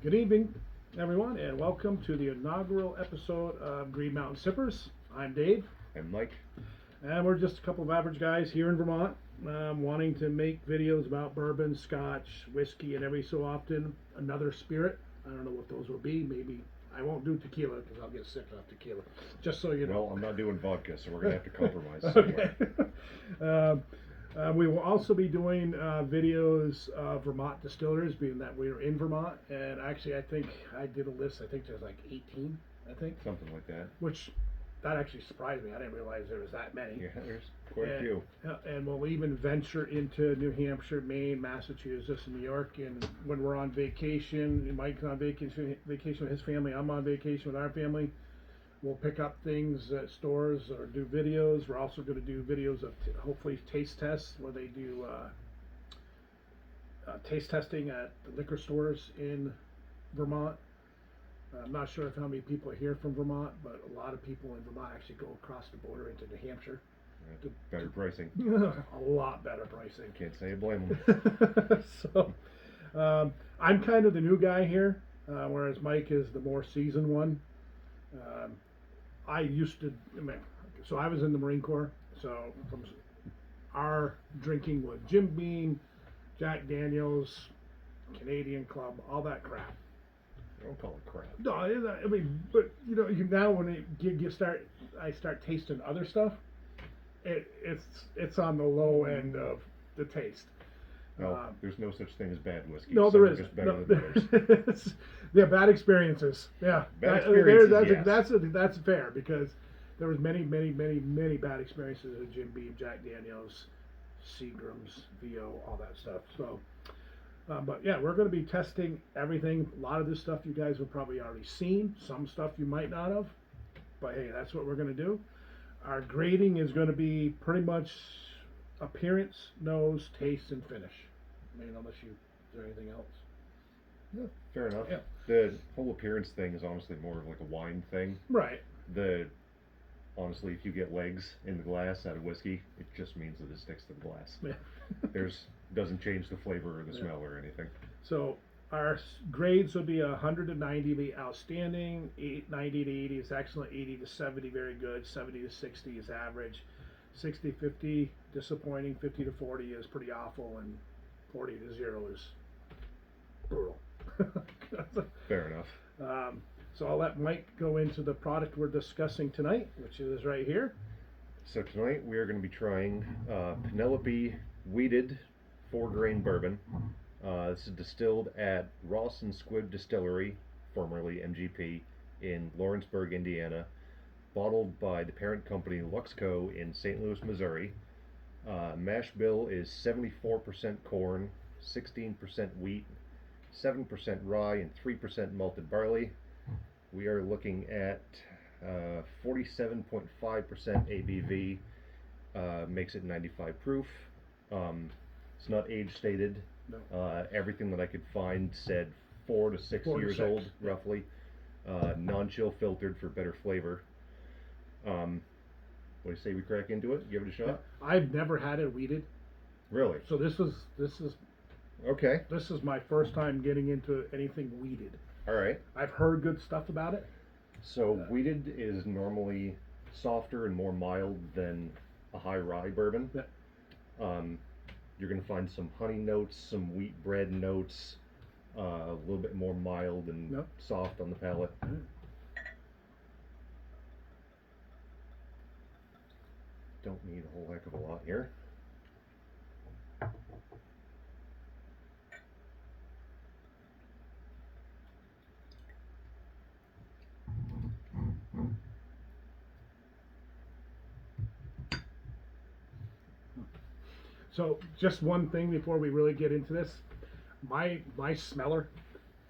Good evening, everyone, and welcome to the inaugural episode of Green Mountain Sippers. I'm Dave, And Mike. and we're just a couple of average guys here in Vermont, wanting to make videos about bourbon, scotch, whiskey, and every so often another spirit. I don't know what those will be. Maybe I won't do tequila because I'll get sick of tequila. Just so you know. Well, I'm not doing vodka, so we're gonna have to compromise Okay. somewhere. We will also be doing videos of Vermont distillers, being that we're in Vermont. And actually, I think I did a list. I think there's like 18, I think. Something like that. Which, that actually surprised me. I didn't realize there was that many. Yeah, there's quite a few. And we'll even venture into New Hampshire, Maine, Massachusetts, and New York. And when we're on vacation, Mike's on vacation with his family. I'm on vacation with our family. We'll pick up things at stores or do videos. We're also going to do videos of hopefully taste tests where they do taste testing at the liquor stores in Vermont. I'm not sure if how many people are here from Vermont, but a lot of people in Vermont actually go across the border into New Hampshire. Better pricing. A lot better pricing. Can't say I blame them. So, I'm kind of the new guy here, whereas Mike is the more seasoned one. I used to, so I was in the Marine Corps, so from our drinking was Jim Beam, Jack Daniels, Canadian Club, all that crap. Don't call it crap. No, I mean, but you know, now when I start tasting other stuff, it's on the low end of the taste. No, there's no such thing as bad whiskey. No, Some there are isn't. just better No, than others. yeah, bad experiences. Yeah, Bad experiences, yes. That's fair because there was many bad experiences with Jim Beam, Jack Daniels, Seagram's, VO, all that stuff. So, but yeah, we're going to be testing everything. A lot of this stuff you guys have probably already seen. Some stuff you might not have. But hey, that's what we're going to do. Our grading is going to be pretty much appearance, nose, taste, and finish. I mean, unless is there anything else? Yeah, fair enough. Yeah. The whole appearance thing is honestly more of like a wine thing. Right. Honestly, if you get legs in the glass out of whiskey, it just means that it sticks to the glass. Yeah. Doesn't change the flavor or the smell or anything. So our grades would be 100 to 90 be outstanding, 90 to 80 is excellent, 80 to 70 very good, 70 to 60 is average, 60 to 50 disappointing, 50 to 40 is pretty awful, and 40 to 0 is brutal. Fair enough. So I'll let Mike go into the product we're discussing tonight, which is right here. So tonight we are going to be trying Penelope Wheated 4-grain bourbon. This is distilled at Ross and Squibb Distillery, formerly MGP, in Lawrenceburg, Indiana. Bottled by the parent company Luxco in St. Louis, Missouri. Mash bill is 74% corn, 16% wheat, 7% rye, and 3% malted barley. We are looking at 47.5% ABV, makes it 95 proof. It's not age stated. No. Everything that I could find said 4 to 6 years old, roughly. Non-chill filtered for better flavor. What do you say we crack into it? Give it a shot? I've never had it wheated. Really? So this is Okay. This is my first time getting into anything wheated. All right. I've heard good stuff about it. So wheated is normally softer and more mild than a high rye bourbon. Yeah. You're going to find some honey notes, some wheat bread notes, a little bit more mild and soft on the palate. Don't need a whole heck of a lot here. So just one thing before we really get into this, my smeller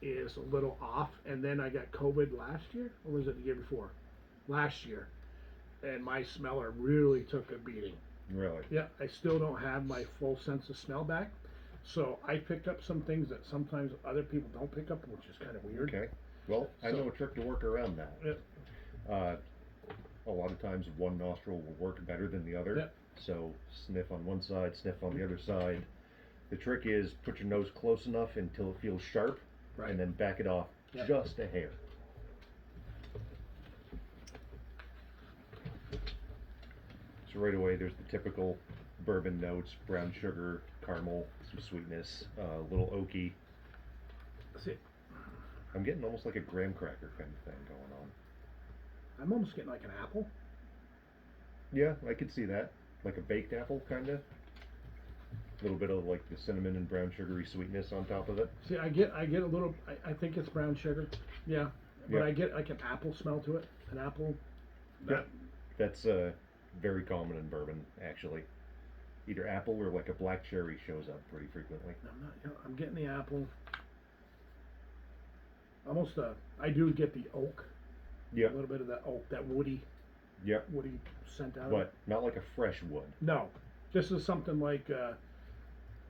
is a little off, and then I got COVID last year, or was it the year before? Last year, and my smeller really took a beating. Really? Yeah, I still don't have my full sense of smell back, so I picked up some things that sometimes other people don't pick up, which is kind of weird. Okay. Well, I know a trick to work around that. Yeah. A lot of times one nostril will work better than the other. Yeah. So sniff on one side, sniff on the other side. The trick is put your nose close enough until it feels sharp, Right. and then back it off Yep. just a hair. So right away, there's the typical bourbon notes: brown sugar, caramel, some sweetness, a little oaky. See, I'm getting almost like a graham cracker kind of thing going on. I'm almost getting like an apple. Yeah, I could see that. Like a baked apple, kind of. A little bit of like the cinnamon and brown sugary sweetness on top of it. See, I get a little. I think it's brown sugar. Yeah, but Yeah. I get like an apple smell to it. An apple. Yeah. That's very common in bourbon, actually. Either apple or like a black cherry shows up pretty frequently. I'm not. You know, I'm getting the apple. Almost. I do get the oak. Yeah. A little bit of that oak, that woody Yep. scent out of But it. not like a fresh wood, No, this is something like.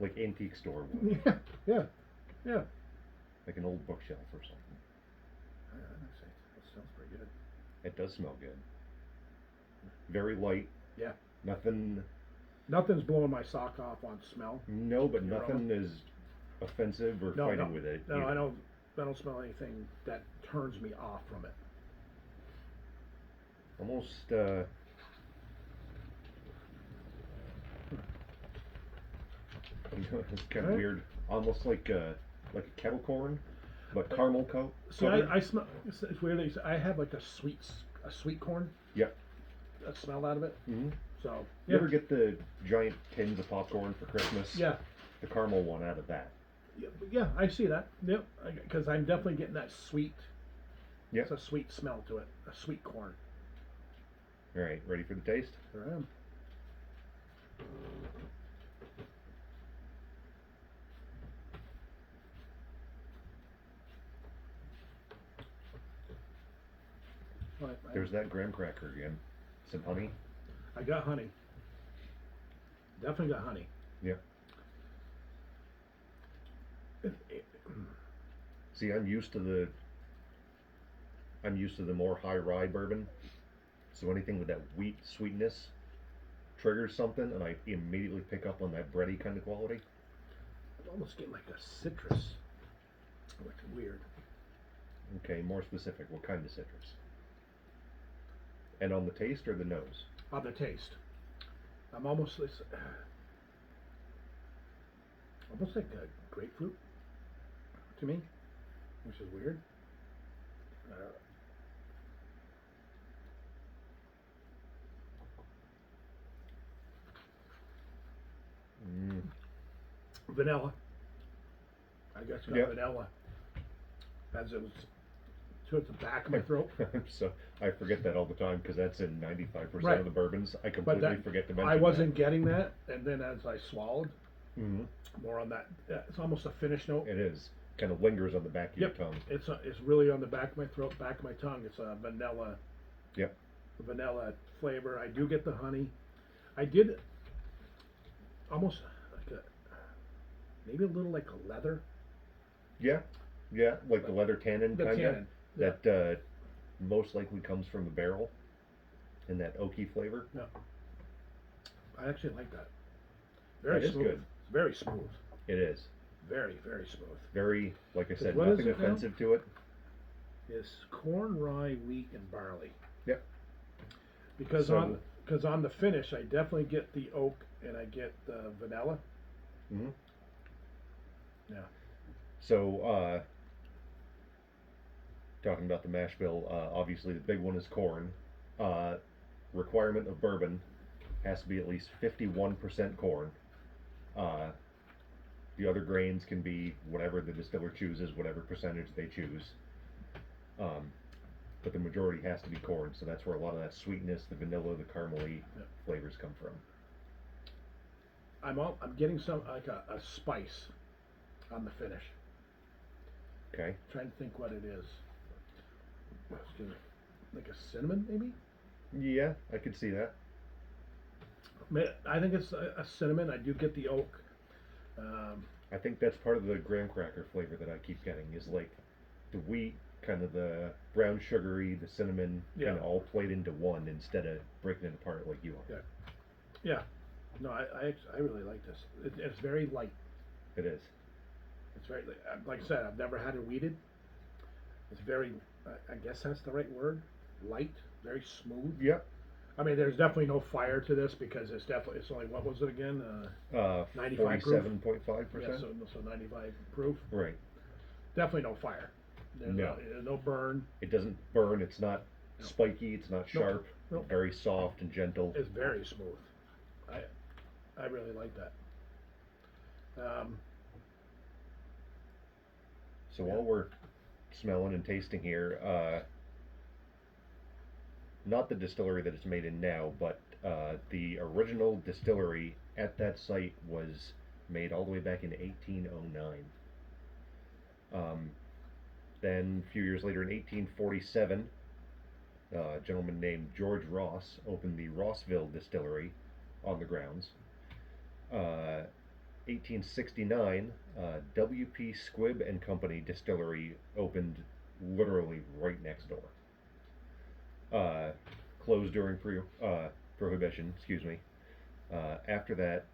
like antique store wood, Yeah. like an old bookshelf or something. That sounds pretty good. It does smell good. Very light. Yeah. Nothing. Nothing's blowing my sock off on smell. No, but You're nothing is offensive or No, fighting no, with it. no, either. I don't smell anything that turns me off from it. Almost. It's kind of Right. weird. Almost like a kettle corn, but caramel coat. See, I smell. It's weird. I have like a sweet corn. Yep. A smell out of it. Hmm. So You ever get the giant tins of popcorn for Christmas? Yeah. The caramel one out of that. Yeah, I see that. Yep. Because I'm definitely getting that sweet. Yep. It's a sweet smell to it. A sweet corn. All right, ready for the taste? There I am. Right, There's that graham cracker again. Some honey. I got honey. Definitely got honey. Yeah. See, I'm used to the more high rye bourbon. So anything with that wheat sweetness triggers something, and I immediately pick up on that bready kind of quality. I'm almost getting like a citrus. Like weird. Okay, more specific. What kind of citrus? And on the taste or the nose? On the taste. I'm almost like a grapefruit to me, which is weird. Mm. Vanilla. I guess got Yep. vanilla. As it was towards the back of my throat. So I forget that all the time because that's in 95% Right. of the bourbons. I But completely forget to mention I wasn't getting that, and then as I swallowed, Hmm. more on that. It's almost a finish note. It is. Kind of lingers on the back of Yep. your tongue. It's really on the back of my throat, back of my tongue. It's a vanilla. Yep. Vanilla flavor. I do get the honey. I did almost like maybe a little like a leather. Yeah. Yeah. Like the leather tannin The kind of. tannin. Yeah. That most likely comes from the barrel. And that oaky flavor. No. I actually like that. Very That is smooth. good. Very smooth. It is. Very, very smooth. Very, like I said, What is nothing it now? offensive to it. It's corn, rye, wheat, and barley. Yep. Because So- on the finish, I definitely get the oak and I get the vanilla. Hmm. Yeah. So, talking about the mash bill, obviously the big one is corn. Requirement of bourbon has to be at least 51% corn. The other grains can be whatever the distiller chooses, whatever percentage they choose. But the majority has to be corn, so that's where a lot of that sweetness, the vanilla, the caramely Yep. flavors come from. I'm getting some like a spice on the finish. Okay. Trying to think what it is. Excuse me. Like a cinnamon, maybe? Yeah, I could see that. I think it's a cinnamon. I do get the oak. I think that's part of the graham cracker flavor that I keep getting is like the wheat, kind of the brown sugary, the cinnamon, Yeah. kind of all played into one instead of breaking it apart like you are. Yeah. Yeah. No, I really like this. It's very light. It is. It's It's very, like I said, I've never had it weeded. It's very, I guess that's the right word, light, very smooth. Yep. I mean, there's definitely no fire to this because it's only, what was it again? 95 proof? 47.5%. Yeah, so 95 proof. Right. Definitely no fire. There's No. no burn. It doesn't burn. It's not No. spiky. It's not Nope. sharp. Nope. Very soft and gentle. It's very smooth. I really like that. So while we're smelling and tasting here, not the distillery that it's made in now, but the original distillery at that site was made all the way back in 1809. Then a few years later, in 1847, a gentleman named George Ross opened the Rossville Distillery on the grounds. 1869, W.P. Squibb and Company Distillery opened literally right next door. Closed during Prohibition, excuse me. After that,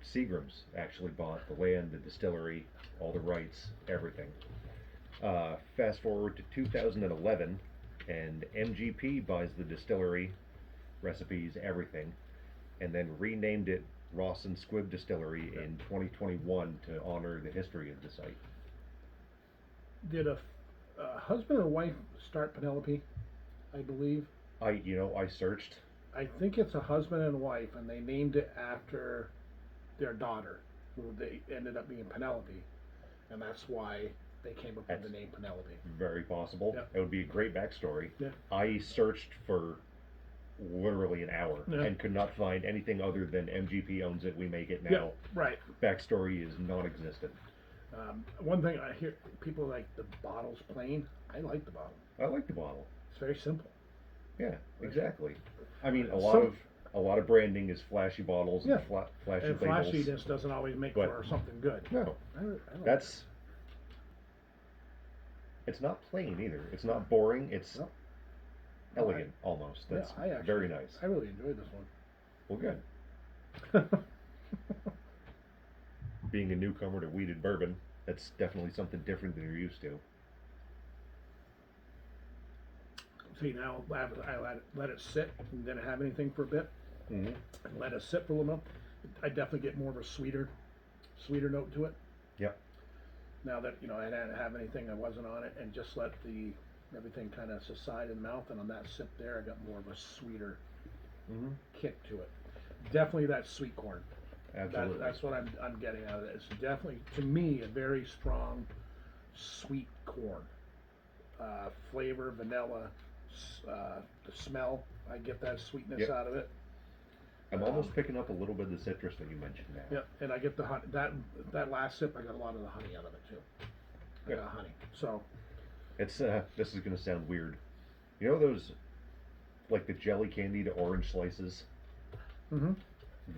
Seagram's actually bought the land, the distillery, all the rights, everything. Fast forward to 2011, and MGP buys the distillery, recipes, everything, and then renamed it Ross and Squibb Distillery in 2021 to honor the history of the site. Did a husband or wife start Penelope? I believe. I searched. I think it's a husband and wife, and they named it after their daughter, who they ended up being Penelope, and that's why they came up with the name Penelope. Very possible. Yeah. It would be a great backstory. Yeah. I searched for literally an hour and could not find anything other than MGP owns it, we make it now. Yeah, right. Backstory is non-existent. One thing I hear people like the bottle's plain. I like the bottle. I like the bottle. It's very simple. Yeah, exactly. I mean, a lot of branding is flashy bottles and flashy and labels. flashiness doesn't always make for something good. No, I like that's. It's not plain either. It's not boring. It's elegant almost. That's very nice. I really enjoyed this one. Well, good. Being a newcomer to weeded bourbon, that's definitely something different than you're used to. See, now I let it sit and didn't have anything for a bit. Mm-hmm. And let it sit for a little bit. I definitely get more of a sweeter note to it. Yep. Now that I didn't have anything, I wasn't on it, and just let everything kind of subside in the mouth, and on that sip there, I got more of a sweeter kick to it. Definitely that sweet corn. Absolutely. That's what I'm getting out of it. It's definitely, to me, a very strong sweet corn. Flavor, vanilla, the smell. I get that sweetness out of it. I'm almost picking up a little bit of the citrus that you mentioned now. Yeah, and I get the honey. That last sip, I got a lot of the honey out of it too. I got honey. So it's this is gonna sound weird. You know those, like the jelly candy to orange slices? Mm-hmm.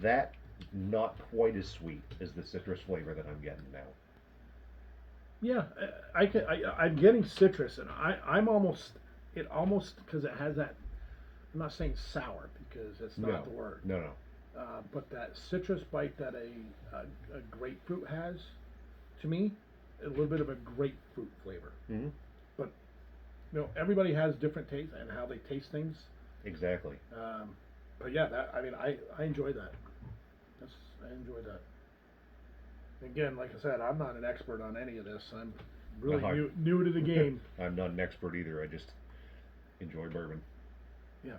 That not quite as sweet as the citrus flavor that I'm getting now. Yeah, I'm getting citrus, and I'm almost because it has that. I'm not saying sour because it's not the word. No. But that citrus bite that a grapefruit has, to me, a little bit of a grapefruit flavor. Mm-hmm. But everybody has different tastes and how they taste things. Exactly. But yeah, I enjoy that. I enjoy that. Again, like I said, I'm not an expert on any of this. I'm really new to the game. I'm not an expert either. I just enjoy bourbon. Yeah.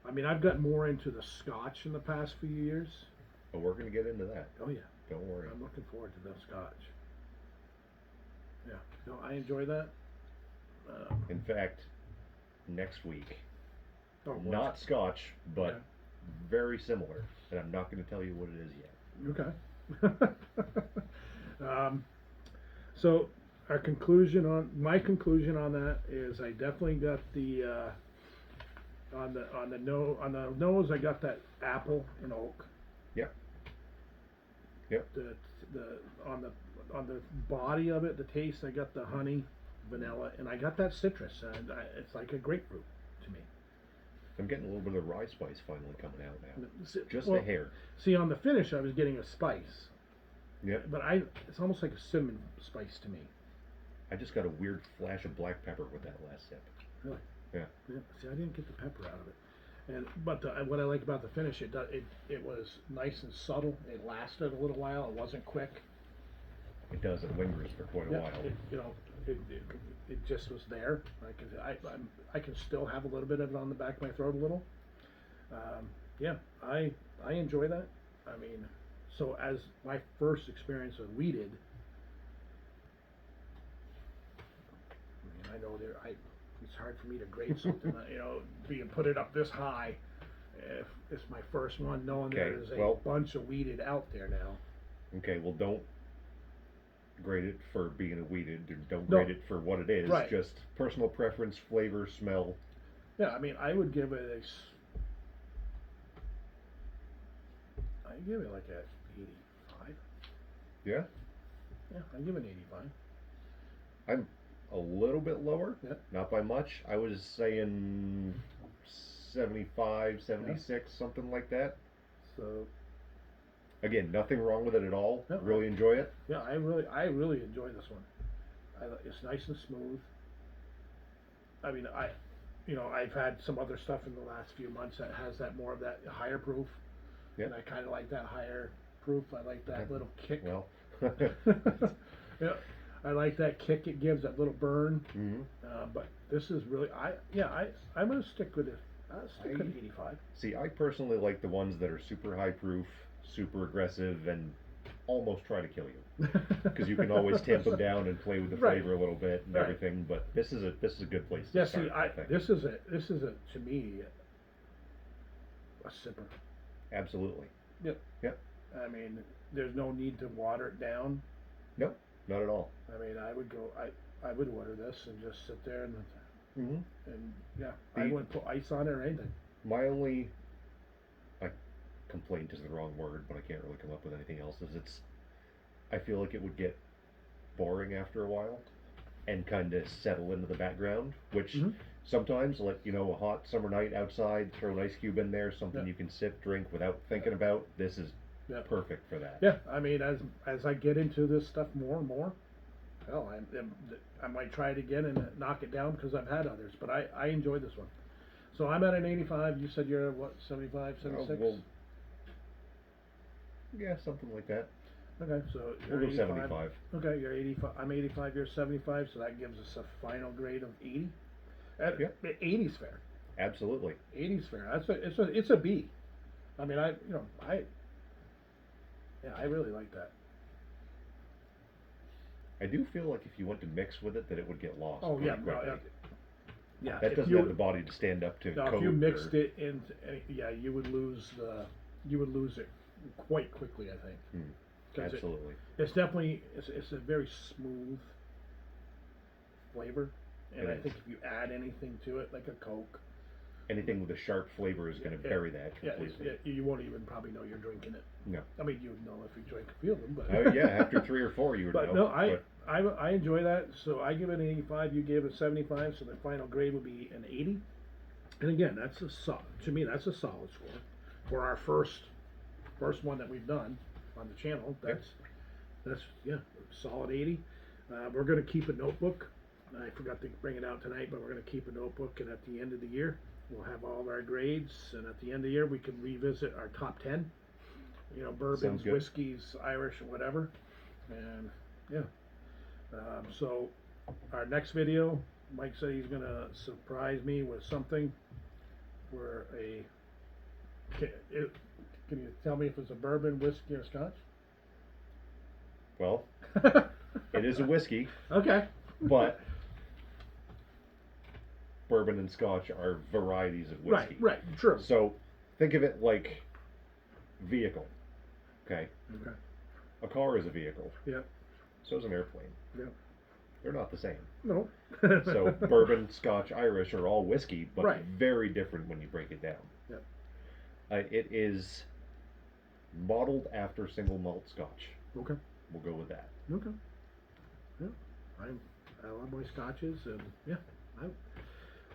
I mean, I've gotten more into the Scotch in the past few years. But we're going to get into that. Oh, yeah. Don't worry. I'm looking forward to the Scotch. Yeah. No, I enjoy that. In fact, next week, not Scotch, but very similar. And I'm not going to tell you what it is yet. Okay. So my conclusion on that is I definitely got the on the nose I got that apple and oak. Yep. On the body of it, the taste, I got the honey, vanilla, and I got that citrus. And it's like a grapefruit to me. I'm getting a little bit of rye spice finally coming out now. Just a hair. See, on the finish, I was getting a spice. Yep. But it's almost like a cinnamon spice to me. I just got a weird flash of black pepper with that last sip. Really? Yeah. Yeah. See, I didn't get the pepper out of it. But what I like about the finish, it was nice and subtle. It lasted a little while. It wasn't quick. It does. It lingers for quite a Yeah, while. it just was there. I can still have a little bit of it on the back of my throat a little. Yeah, I enjoy that. I mean, so as my first experience with weeded, I mean, I know it's hard for me to grade something, being put it up this high. If it's my first one, knowing Okay, there's a well- bunch of weeded out there now. Okay, well, don't grade it for being a weeded, or don't No. grade it for what it is. Right. Just personal preference, flavor, smell. Yeah, I mean, I would give it I give it like a 85. Yeah, Yeah, I give it an 85. I'm a little bit lower, Yeah. not by much. I was saying 75, 76, something like that. So Again, nothing wrong with it at all. No. Really enjoy it. yeah, I really enjoy this one. It's nice and smooth. I mean, I've had some other stuff in the last few months that has that more of that higher proof, Yeah. and I kind of like that higher proof. I like that little kick. Well, Yeah, I like that kick it gives, that little burn. hmm But this is really, I'm gonna stick with it. I'll stick with 85. See, I personally like the ones that are super high proof, super aggressive, and almost try to kill you. Because you can always tamp them down and play with the Right. flavor a little bit and Right. everything. But this is a good place to Yeah, start. see, I think. this is to me a sipper. Absolutely. Yep. Yep. I mean, there's no need to water it down. Nope. Not at all. I mean, I would order this and just sit there hmm and yeah, I The- wouldn't put ice on it or anything. My only complaint is the wrong word, but I can't really come up with anything else. I feel like it would get boring after a while and kind of settle into the background, which Mhm. sometimes, like, a hot summer night outside, throw an ice cube in there, something Yeah. you can sip, drink without thinking about. This is Yeah. perfect for that. Yeah, I mean, as I get into this stuff more and more, hell, I might try it again and knock it down because I've had others, but I enjoy this one. So I'm at an 85. You said you're at what, 75, 76? Well, yeah, something like that. Okay, so We'll you're go 85. 75. Okay, you're 85. I'm 85. You're 75. So that gives us a final grade of 80. Yeah. 80's fair. Absolutely. 80's fair. It's a B. I mean, I really like that. I do feel like if you went to mix with it, that it would get lost. Oh pretty yeah, no, quickly. yeah. That if doesn't you- have the body to stand up to No, Coke if you mixed or- it into, yeah, you would lose it quite quickly, I think. Hmm. 'Cause Absolutely. It's definitely it's a very smooth flavor, and It I is. think if you add anything to it, like a Coke, Anything with a sharp flavor is going to Yeah, bury that yeah, completely. you won't even probably know you're drinking it. No. I mean, you would know if you drank a few of them, but Oh yeah, after 3 or 4 you would but know. no, I enjoy that. So I give it an 85. You gave it 75. So the final grade would be an 80. And again, to me that's a solid score for our first one that we've done on the channel. That's solid 80. We're going to keep a notebook. I forgot to bring it out tonight, but we're going to keep a notebook, and at the end of the year we'll have all of our grades, and at the end of the year we can revisit our top 10. Bourbons, Sounds good. whiskeys, Irish, or whatever. And yeah. So our next video, Mike said he's going to surprise me with something. Can you tell me if it's a bourbon, whiskey, or scotch? Well, it is a whiskey, Okay. but bourbon and scotch are varieties of whiskey. Right, true. So think of it like vehicle. Okay. Okay. A car is a vehicle. Yeah. So is an airplane. Yeah. They're not the same. No. So bourbon, scotch, Irish are all whiskey, but Right. very different when you break it down. Yep. It is modeled after single malt scotch. Okay. We'll go with that. Okay. Yeah. I love my scotches, and yeah, I'm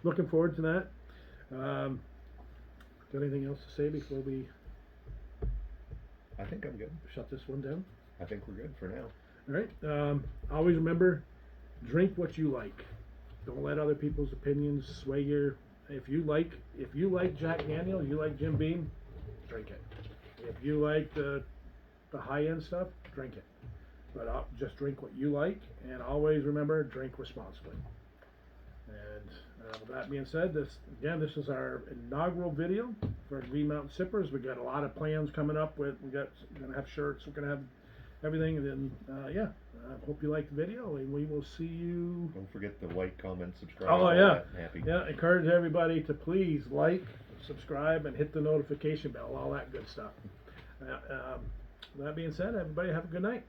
looking forward to that. Got anything else to say before we I think I'm good. shut this one down? I think we're good for now. All right. Always remember, drink what you like. Don't let other people's opinions sway your. If you like Jack Daniel, you like Jim Beam, drink it. If you like the high end stuff, drink it. But just drink what you like, and always remember, drink responsibly. And with that being said, this is our inaugural video for Green Mountain Sippers. We got a lot of plans coming up. We're gonna have shirts. We're gonna have everything, and then I hope you like the video, and we will see you. Don't forget the like, comment, subscribe. Oh yeah, happy. Yeah. Encourage everybody to please like, subscribe, and hit the notification bell. All that good stuff. That being said, everybody have a good night.